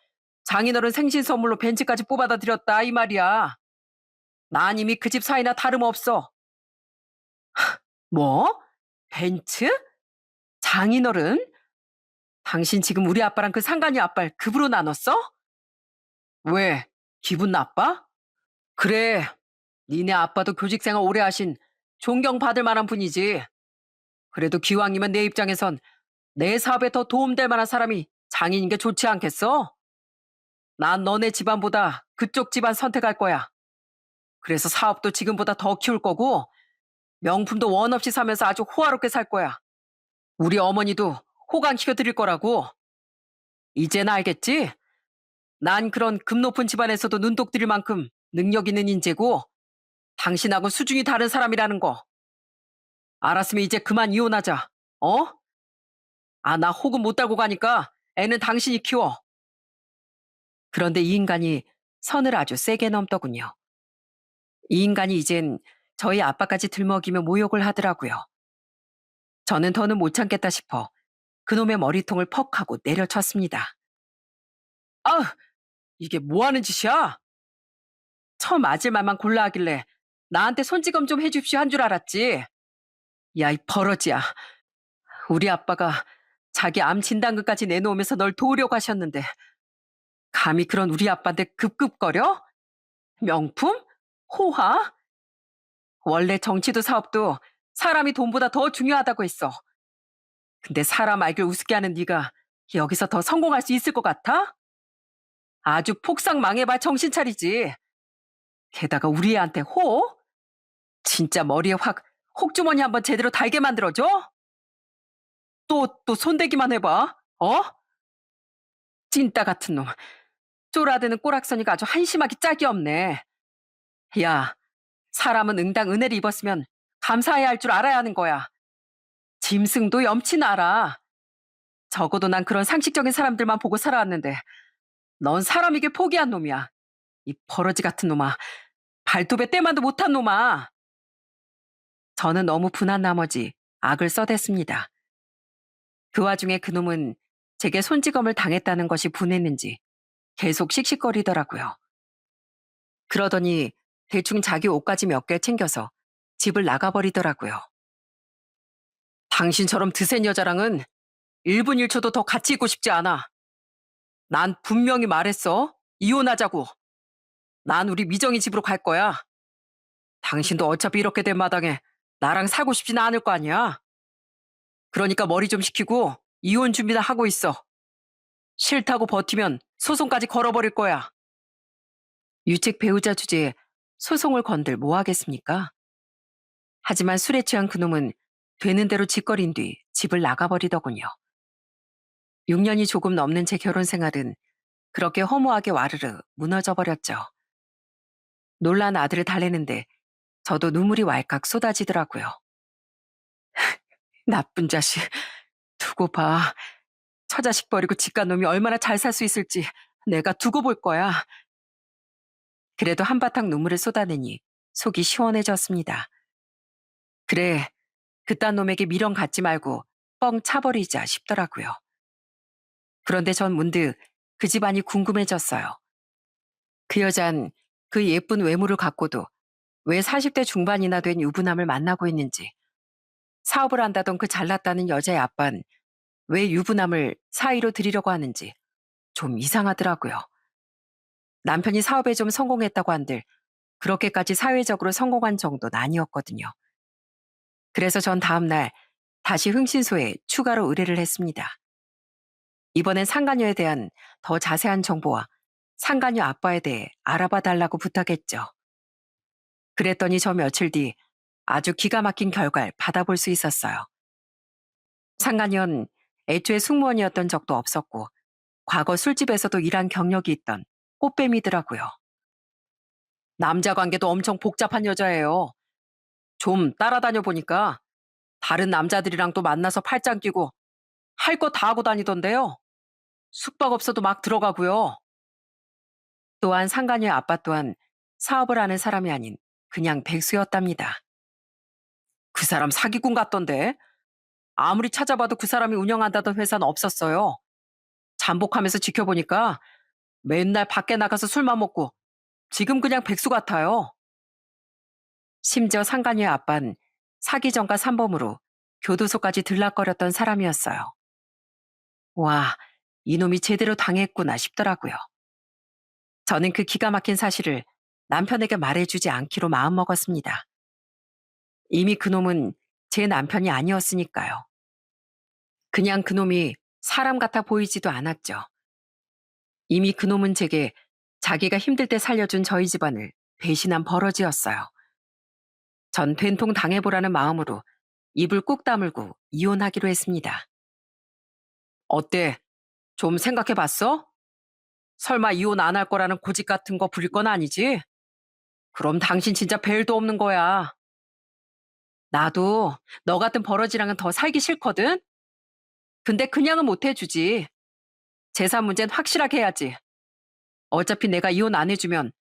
장인어른 생신 선물로 벤츠까지 뽑아다 드렸다 이 말이야. 난 이미 그 집 사위나 다름없어. 뭐? 벤츠? 장인어른? 당신 지금 우리 아빠랑 그 상간녀 아빠를 급으로 나눴어? 왜? 기분 나빠? 그래. 니네 아빠도 교직생활 오래 하신 존경받을 만한 분이지. 그래도 기왕이면 내 입장에선 내 사업에 더 도움될 만한 사람이 장인인 게 좋지 않겠어? 난 너네 집안보다 그쪽 집안 선택할 거야. 그래서 사업도 지금보다 더 키울 거고 명품도 원 없이 사면서 아주 호화롭게 살 거야. 우리 어머니도 호강시켜 드릴 거라고. 이제는 알겠지? 난 그런 급 높은 집안에서도 눈독 들일 만큼 능력 있는 인재고 당신하고 수준이 다른 사람이라는 거. 알았으면 이제 그만 이혼하자. 어? 아, 나 호흡 못 달고 가니까 애는 당신이 키워. 그런데 이 인간이 선을 아주 세게 넘더군요. 이 인간이 이젠 저희 아빠까지 들먹이며 모욕을 하더라고요. 저는 더는 못 참겠다 싶어 그놈의 머리통을 퍽 하고 내려쳤습니다. 아우, 이게 뭐 하는 짓이야? 처음 맞을 말만 골라 하길래 나한테 손찌검 좀 해줍시오 한 줄 알았지. 야, 이 버러지야. 우리 아빠가 자기 암 진단금까지 내놓으면서 널 도우려고 하셨는데 감히 그런 우리 아빠한테 급급거려? 명품? 호화? 원래 정치도 사업도 사람이 돈보다 더 중요하다고 했어. 근데 사람 알길 우습게 하는 네가 여기서 더 성공할 수 있을 것 같아? 아주 폭삭 망해봐 정신 차리지. 게다가 우리 애한테 호? 진짜 머리에 확 혹주머니 한번 제대로 달게 만들어줘? 또 손대기만 해봐. 어? 찐따 같은 놈. 쫄아드는 꼬락서니가 아주 한심하기 짝이 없네. 야, 사람은 응당 은혜를 입었으면 감사해야 할 줄 알아야 하는 거야. 짐승도 염치는 알아. 적어도 난 그런 상식적인 사람들만 보고 살아왔는데 넌 사람이길 포기한 놈이야. 이 버러지 같은 놈아. 발톱에 때만도 못한 놈아. 저는 너무 분한 나머지 악을 써댔습니다. 그 와중에 그놈은 제게 손찌검을 당했다는 것이 분했는지 계속 씩씩거리더라고요. 그러더니 대충 자기 옷가지 몇 개 챙겨서 집을 나가버리더라고요. 당신처럼 드센 여자랑은 1분 1초도 더 같이 있고 싶지 않아. 난 분명히 말했어. 이혼하자고. 난 우리 미정이 집으로 갈 거야. 당신도 어차피 이렇게 된 마당에 나랑 살고 싶지는 않을 거 아니야. 그러니까 머리 좀 식히고 이혼 준비나 하고 있어. 싫다고 버티면 소송까지 걸어버릴 거야. 유책 배우자 주제에 소송을 건들 뭐 하겠습니까? 하지만 술에 취한 그놈은 되는 대로 짓거린 뒤 집을 나가버리더군요. 6년이 조금 넘는 제 결혼 생활은 그렇게 허무하게 와르르 무너져 버렸죠. 놀란 아들을 달래는데 저도 눈물이 왈칵 쏟아지더라고요. 나쁜 자식. 두고 봐. 처자식 버리고 집간 놈이 얼마나 잘 살 수 있을지 내가 두고 볼 거야. 그래도 한바탕 눈물을 쏟아내니 속이 시원해졌습니다. 그래, 그딴 놈에게 미련 갖지 말고 뻥 차버리자 싶더라고요. 그런데 전 문득 그 집안이 궁금해졌어요. 그 여잔 그 예쁜 외모를 갖고도 왜 40대 중반이나 된 유부남을 만나고 있는지, 사업을 한다던 그 잘났다는 여자의 아빤 왜 유부남을 사위로 들이려고 하는지 좀 이상하더라고요. 남편이 사업에 좀 성공했다고 한들 그렇게까지 사회적으로 성공한 정도는 아니었거든요. 그래서 전 다음날 다시 흥신소에 추가로 의뢰를 했습니다. 이번엔 상간녀에 대한 더 자세한 정보와 상간녀 아빠에 대해 알아봐 달라고 부탁했죠. 그랬더니 저 며칠 뒤 아주 기가 막힌 결과를 받아볼 수 있었어요. 상간녀는 애초에 승무원이었던 적도 없었고 과거 술집에서도 일한 경력이 있던 꽃뱀이더라고요. 남자 관계도 엄청 복잡한 여자예요. 좀 따라다녀 보니까 다른 남자들이랑 또 만나서 팔짱 끼고 할 거 다 하고 다니던데요. 숙박업소도 막 들어가고요. 또한 상간녀의 아빠 또한 사업을 하는 사람이 아닌 그냥 백수였답니다. 그 사람 사기꾼 같던데. 아무리 찾아봐도 그 사람이 운영한다던 회사는 없었어요. 잠복하면서 지켜보니까 맨날 밖에 나가서 술만 먹고 지금 그냥 백수 같아요. 심지어 상간녀의 아빠는 사기 전과 산범으로 교도소까지 들락거렸던 사람이었어요. 와, 이놈이 제대로 당했구나 싶더라고요. 저는 그 기가 막힌 사실을 남편에게 말해주지 않기로 마음먹었습니다. 이미 그놈은 제 남편이 아니었으니까요. 그냥 그놈이 사람 같아 보이지도 않았죠. 이미 그놈은 제게 자기가 힘들 때 살려준 저희 집안을 배신한 버러지였어요. 전 된통 당해보라는 마음으로 입을 꾹 다물고 이혼하기로 했습니다. 어때? 좀 생각해봤어? 설마 이혼 안 할 거라는 고집 같은 거 부릴 건 아니지? 그럼 당신 진짜 벨도 없는 거야. 나도 너 같은 버러지랑은 더 살기 싫거든? 근데 그냥은 못 해주지. 재산 문제는 확실하게 해야지. 어차피 내가 이혼 안 해주면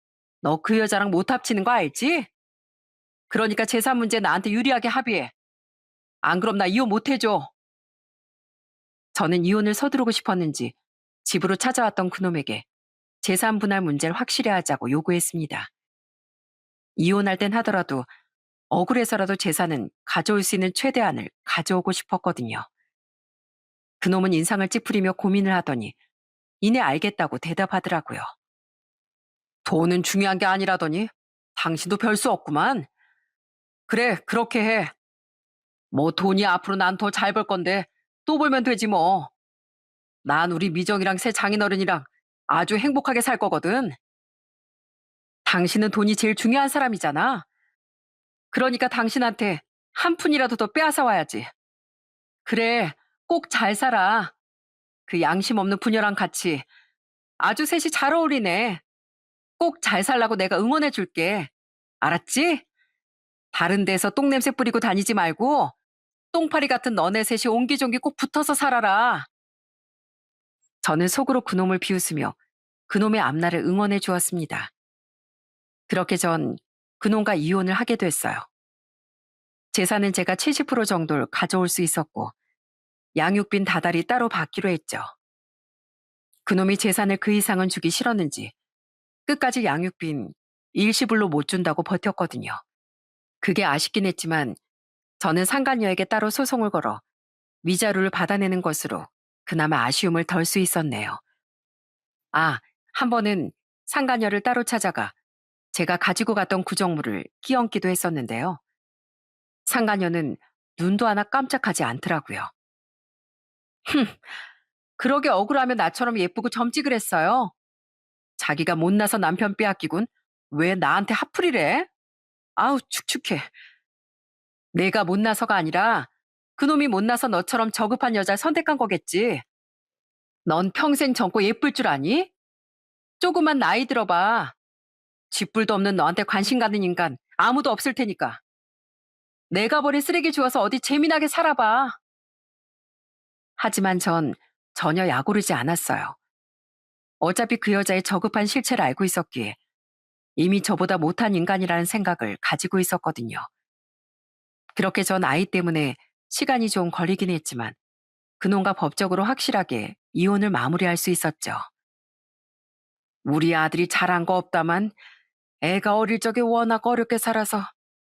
너 그 여자랑 못 합치는 거 알지? 그러니까 재산 문제 나한테 유리하게 합의해. 안 그럼 나 이혼 못 해줘. 저는 이혼을 서두르고 싶었는지 집으로 찾아왔던 그놈에게 재산 분할 문제를 확실히 하자고 요구했습니다. 이혼할 땐 하더라도 억울해서라도 재산은 가져올 수 있는 최대한을 가져오고 싶었거든요. 그놈은 인상을 찌푸리며 고민을 하더니 이내 알겠다고 대답하더라고요. 돈은 중요한 게 아니라더니 당신도 별 수 없구만. 그래, 그렇게 해. 뭐 돈이 앞으로 난 더 잘 벌 건데 또 벌면 되지 뭐. 난 우리 미정이랑 새 장인어른이랑 아주 행복하게 살 거거든. 당신은 돈이 제일 중요한 사람이잖아. 그러니까 당신한테 한 푼이라도 더 빼앗아 와야지. 그래, 꼭 잘 살아. 그 양심 없는 부녀랑 같이 아주 셋이 잘 어울리네. 꼭 잘 살라고 내가 응원해 줄게. 알았지? 다른 데서 똥냄새 뿌리고 다니지 말고 똥파리 같은 너네 셋이 옹기종기 꼭 붙어서 살아라. 저는 속으로 그놈을 비웃으며 그놈의 앞날을 응원해 주었습니다. 그렇게 전 그놈과 이혼을 하게 됐어요. 재산은 제가 70% 정도를 가져올 수 있었고 양육빈 다달이 따로 받기로 했죠. 그놈이 재산을 그 이상은 주기 싫었는지 끝까지 양육빈 일시불로 못 준다고 버텼거든요. 그게 아쉽긴 했지만 저는 상간녀에게 따로 소송을 걸어 위자료를 받아내는 것으로 그나마 아쉬움을 덜 수 있었네요. 아, 한 번은 상간녀를 따로 찾아가 제가 가지고 갔던 구정물을 끼얹기도 했었는데요. 상간녀는 눈도 하나 깜짝하지 않더라고요. 그러게 억울하면 나처럼 예쁘고 젊지 그랬어요. 자기가 못나서 남편 빼앗기군. 왜 나한테 화풀이래? 아우 축축해. 내가 못나서가 아니라 그놈이 못나서 너처럼 저급한 여자를 선택한 거겠지. 넌 평생 젊고 예쁠 줄 아니? 조금만 나이 들어봐. 쥐뿔도 없는 너한테 관심 가는 인간 아무도 없을 테니까. 내가 버린 쓰레기 주워서 어디 재미나게 살아봐. 하지만 전 전혀 약오르지 않았어요. 어차피 그 여자의 저급한 실체를 알고 있었기에 이미 저보다 못한 인간이라는 생각을 가지고 있었거든요. 그렇게 전 아이 때문에 시간이 좀 걸리긴 했지만 그놈과 법적으로 확실하게 이혼을 마무리할 수 있었죠. 우리 아들이 잘한 거 없다만 애가 어릴 적에 워낙 어렵게 살아서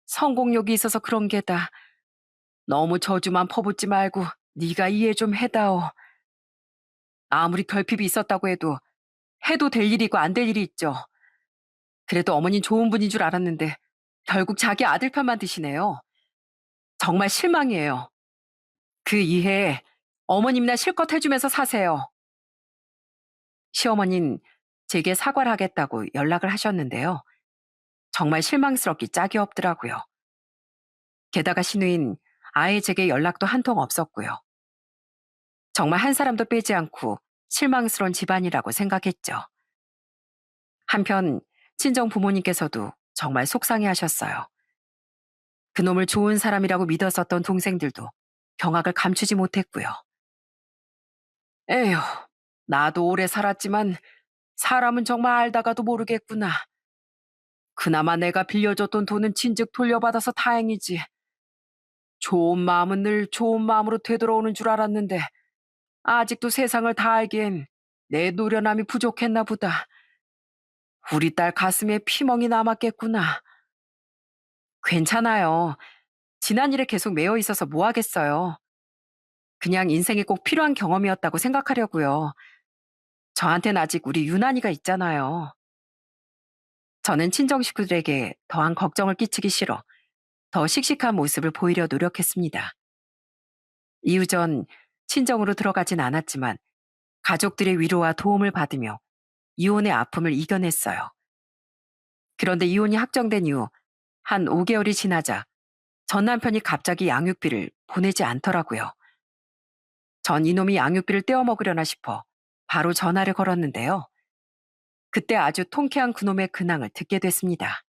성공욕이 있어서 그런 게다. 너무 저주만 퍼붓지 말고 네가 이해 좀 해다오. 아무리 결핍이 있었다고 해도 될 일이고 안 될 일이 있죠. 그래도 어머닌 좋은 분인 줄 알았는데 결국 자기 아들 편만 드시네요. 정말 실망이에요. 그 이해 어머님이나 실컷 해주면서 사세요. 시어머니는 제게 사과를 하겠다고 연락을 하셨는데요. 정말 실망스럽기 짝이 없더라고요. 게다가 시누인 아예 제게 연락도 한 통 없었고요. 정말 한 사람도 빼지 않고 실망스러운 집안이라고 생각했죠. 한편 친정 부모님께서도 정말 속상해 하셨어요. 그놈을 좋은 사람이라고 믿었었던 동생들도 경악을 감추지 못했고요. 에휴, 나도 오래 살았지만 사람은 정말 알다가도 모르겠구나. 그나마 내가 빌려줬던 돈은 진즉 돌려받아서 다행이지. 좋은 마음은 늘 좋은 마음으로 되돌아오는 줄 알았는데 아직도 세상을 다 알기엔 내 노련함이 부족했나 보다. 우리 딸 가슴에 피멍이 남았겠구나. 괜찮아요. 지난 일에 계속 매여 있어서 뭐 하겠어요. 그냥 인생에 꼭 필요한 경험이었다고 생각하려고요. 저한텐 아직 우리 유난이가 있잖아요. 저는 친정 식구들에게 더한 걱정을 끼치기 싫어 더 씩씩한 모습을 보이려 노력했습니다. 이후 전 친정으로 들어가진 않았지만 가족들의 위로와 도움을 받으며 이혼의 아픔을 이겨냈어요. 그런데 이혼이 확정된 이후 한 5개월이 지나자 전 남편이 갑자기 양육비를 보내지 않더라고요. 전 이놈이 양육비를 떼어먹으려나 싶어 바로 전화를 걸었는데요. 그때 아주 통쾌한 그놈의 근황을 듣게 됐습니다.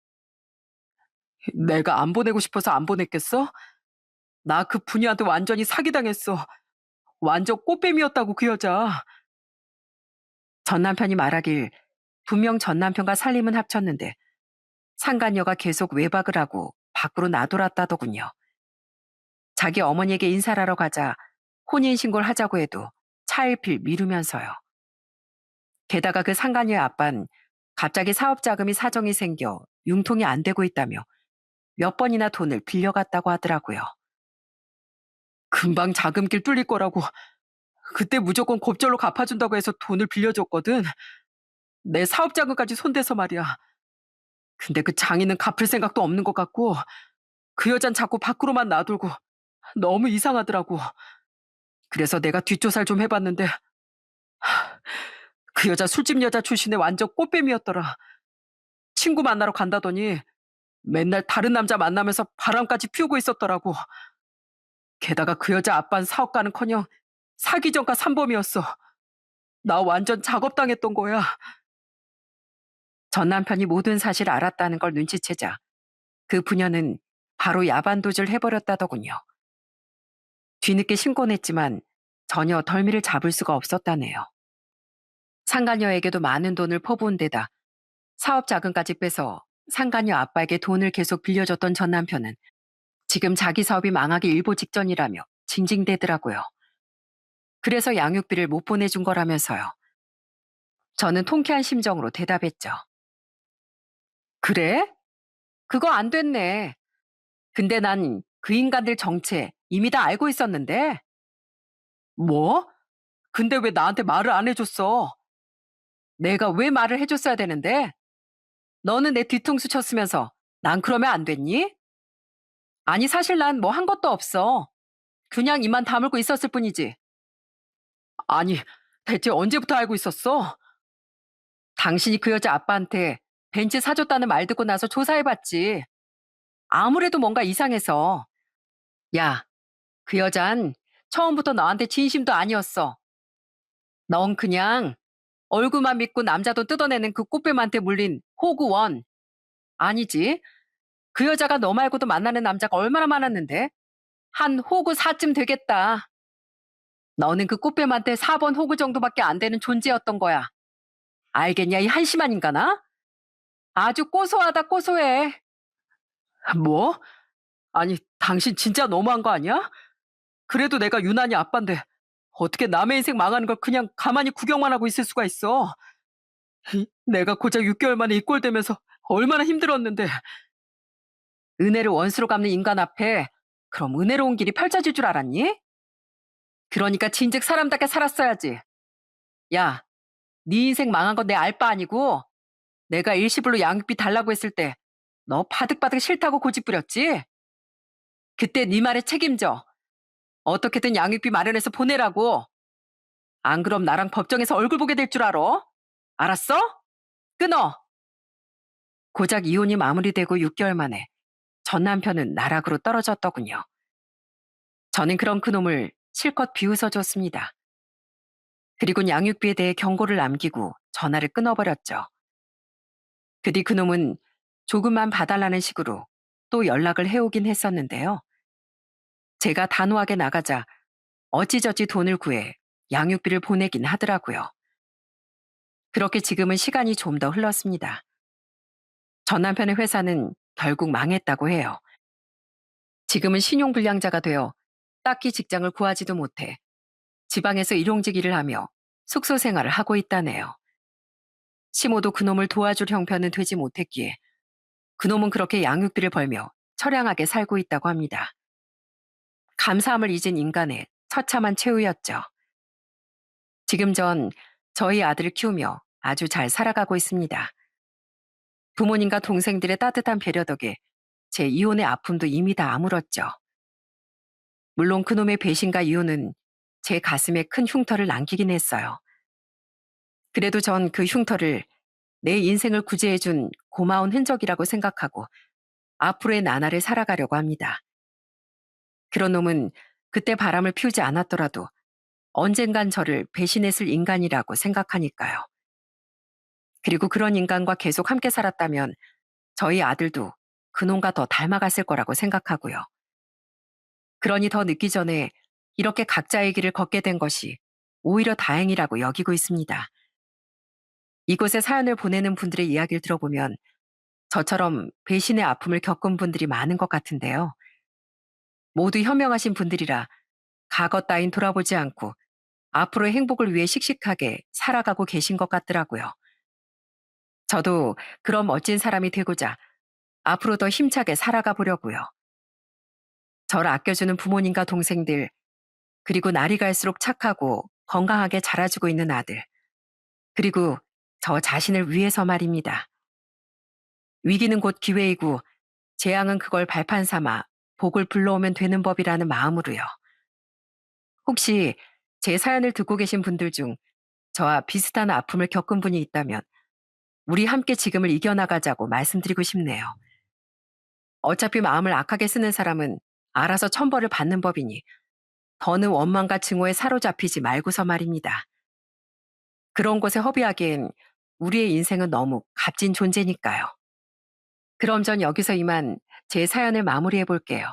내가 안 보내고 싶어서 안 보냈겠어? 나 그 분이한테 완전히 사기당했어. 완전 꽃뱀이었다고 그 여자. 전 남편이 말하길 분명 전 남편과 살림은 합쳤는데 상간녀가 계속 외박을 하고 밖으로 나돌았다더군요. 자기 어머니에게 인사를 하러 가자 혼인신고를 하자고 해도 차일필 미루면서요. 게다가 그 상간녀의 아빤 갑자기 사업 자금이 사정이 생겨 융통이 안 되고 있다며 몇 번이나 돈을 빌려갔다고 하더라고요. 금방 자금길 뚫릴 거라고 그때 무조건 kop절로 갚아준다고 해서 돈을 빌려줬거든. 내 사업 자금까지 손대서 말이야. 근데 그 장인은 갚을 생각도 없는 것 같고 그 여잔 자꾸 밖으로만 놔돌고 너무 이상하더라고. 그래서 내가 뒷조사를 좀 해봤는데 그 여자 술집 여자 출신의 완전 꽃뱀이었더라. 친구 만나러 간다더니 맨날 다른 남자 만나면서 바람까지 피우고 있었더라고. 게다가 그 여자 아빠는 사업가는커녕 사기 전과 삼범이었어. 나 완전 작업당했던 거야. 전 남편이 모든 사실을 알았다는 걸 눈치채자 그 부녀는 바로 야반도주를 해버렸다더군요. 뒤늦게 신고는 했지만 전혀 덜미를 잡을 수가 없었다네요. 상간녀에게도 많은 돈을 퍼부은 데다 사업 자금까지 빼서 상간녀 아빠에게 돈을 계속 빌려줬던 전 남편은 지금 자기 사업이 망하기 일보 직전이라며 징징대더라고요. 그래서 양육비를 못 보내준 거라면서요. 저는 통쾌한 심정으로 대답했죠. 그래? 그거 안 됐네. 근데 난 그 인간들 정체 이미 다 알고 있었는데. 뭐? 근데 왜 나한테 말을 안 해줬어? 내가 왜 말을 해줬어야 되는데? 너는 내 뒤통수 쳤으면서 난 그러면 안 됐니? 아니 사실 난 뭐 한 것도 없어. 그냥 입만 다물고 있었을 뿐이지. 아니 대체 언제부터 알고 있었어? 당신이 그 여자 아빠한테 벤츠 사줬다는 말 듣고 나서 조사해봤지. 아무래도 뭔가 이상해서. 야, 그 여잔 처음부터 너한테 진심도 아니었어. 넌 그냥 얼굴만 믿고 남자 돈 뜯어내는 그 꽃뱀한테 물린 호구원. 아니지. 그 여자가 너 말고도 만나는 남자가 얼마나 많았는데? 한 호구 4쯤 되겠다. 너는 그 꽃뱀한테 4번 호구 정도밖에 안 되는 존재였던 거야. 알겠냐, 이 한심한 인간아? 아주 고소하다, 고소해. 뭐? 아니, 당신 진짜 너무한 거 아니야? 그래도 내가 유난히 아빠인데 어떻게 남의 인생 망하는 걸 그냥 가만히 구경만 하고 있을 수가 있어. 내가 고작 6개월 만에 이 꼴 되면서 얼마나 힘들었는데. 은혜를 원수로 갚는 인간 앞에 그럼 은혜로운 길이 펼쳐질 줄 알았니? 그러니까 진즉 사람답게 살았어야지. 야, 네 인생 망한 건 내 알 바 아니고 내가 일시불로 양육비 달라고 했을 때 너 바득바득 싫다고 고집부렸지? 그때 네 말에 책임져. 어떻게든 양육비 마련해서 보내라고. 안 그럼 나랑 법정에서 얼굴 보게 될 줄 알아? 알았어? 끊어. 고작 이혼이 마무리되고 6개월 만에 전 남편은 나락으로 떨어졌더군요. 저는 그런 그놈을 실컷 비웃어줬습니다. 그리고 양육비에 대해 경고를 남기고 전화를 끊어버렸죠. 그 뒤 그놈은 조금만 봐달라는 식으로 또 연락을 해오긴 했었는데요. 제가 단호하게 나가자 어찌저찌 돈을 구해 양육비를 보내긴 하더라고요. 그렇게 지금은 시간이 좀 더 흘렀습니다. 전 남편의 회사는 결국 망했다고 해요. 지금은 신용불량자가 되어 딱히 직장을 구하지도 못해 지방에서 일용직 일을 하며 숙소 생활을 하고 있다네요. 시모도 그놈을 도와줄 형편은 되지 못했기에 그놈은 그렇게 양육비를 벌며 처량하게 살고 있다고 합니다. 감사함을 잊은 인간의 처참한 최후였죠. 지금 전 저희 아들을 키우며 아주 잘 살아가고 있습니다. 부모님과 동생들의 따뜻한 배려 덕에 제 이혼의 아픔도 이미 다 아물었죠. 물론 그놈의 배신과 이혼은 제 가슴에 큰 흉터를 남기긴 했어요. 그래도 전 그 흉터를 내 인생을 구제해준 고마운 흔적이라고 생각하고 앞으로의 나날을 살아가려고 합니다. 그런 놈은 그때 바람을 피우지 않았더라도 언젠간 저를 배신했을 인간이라고 생각하니까요. 그리고 그런 인간과 계속 함께 살았다면 저희 아들도 그놈과 더 닮아갔을 거라고 생각하고요. 그러니 더 늦기 전에 이렇게 각자의 길을 걷게 된 것이 오히려 다행이라고 여기고 있습니다. 이곳에 사연을 보내는 분들의 이야기를 들어보면 저처럼 배신의 아픔을 겪은 분들이 많은 것 같은데요. 모두 현명하신 분들이라 과거 따윈 돌아보지 않고 앞으로의 행복을 위해 씩씩하게 살아가고 계신 것 같더라고요. 저도 그런 멋진 사람이 되고자 앞으로 더 힘차게 살아가 보려고요. 저를 아껴주는 부모님과 동생들, 그리고 날이 갈수록 착하고 건강하게 자라주고 있는 아들, 그리고 저 자신을 위해서 말입니다. 위기는 곧 기회이고 재앙은 그걸 발판 삼아 복을 불러오면 되는 법이라는 마음으로요. 혹시 제 사연을 듣고 계신 분들 중 저와 비슷한 아픔을 겪은 분이 있다면 우리 함께 지금을 이겨나가자고 말씀드리고 싶네요. 어차피 마음을 악하게 쓰는 사람은 알아서 천벌을 받는 법이니 더는 원망과 증오에 사로잡히지 말고서 말입니다. 그런 곳에 허비하기엔 우리의 인생은 너무 값진 존재니까요. 그럼 전 여기서 이만 제 사연을 마무리해 볼게요.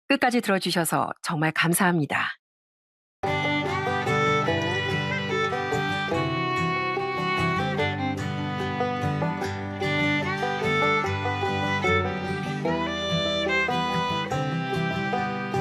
끝까지 들어주셔서 정말 감사합니다.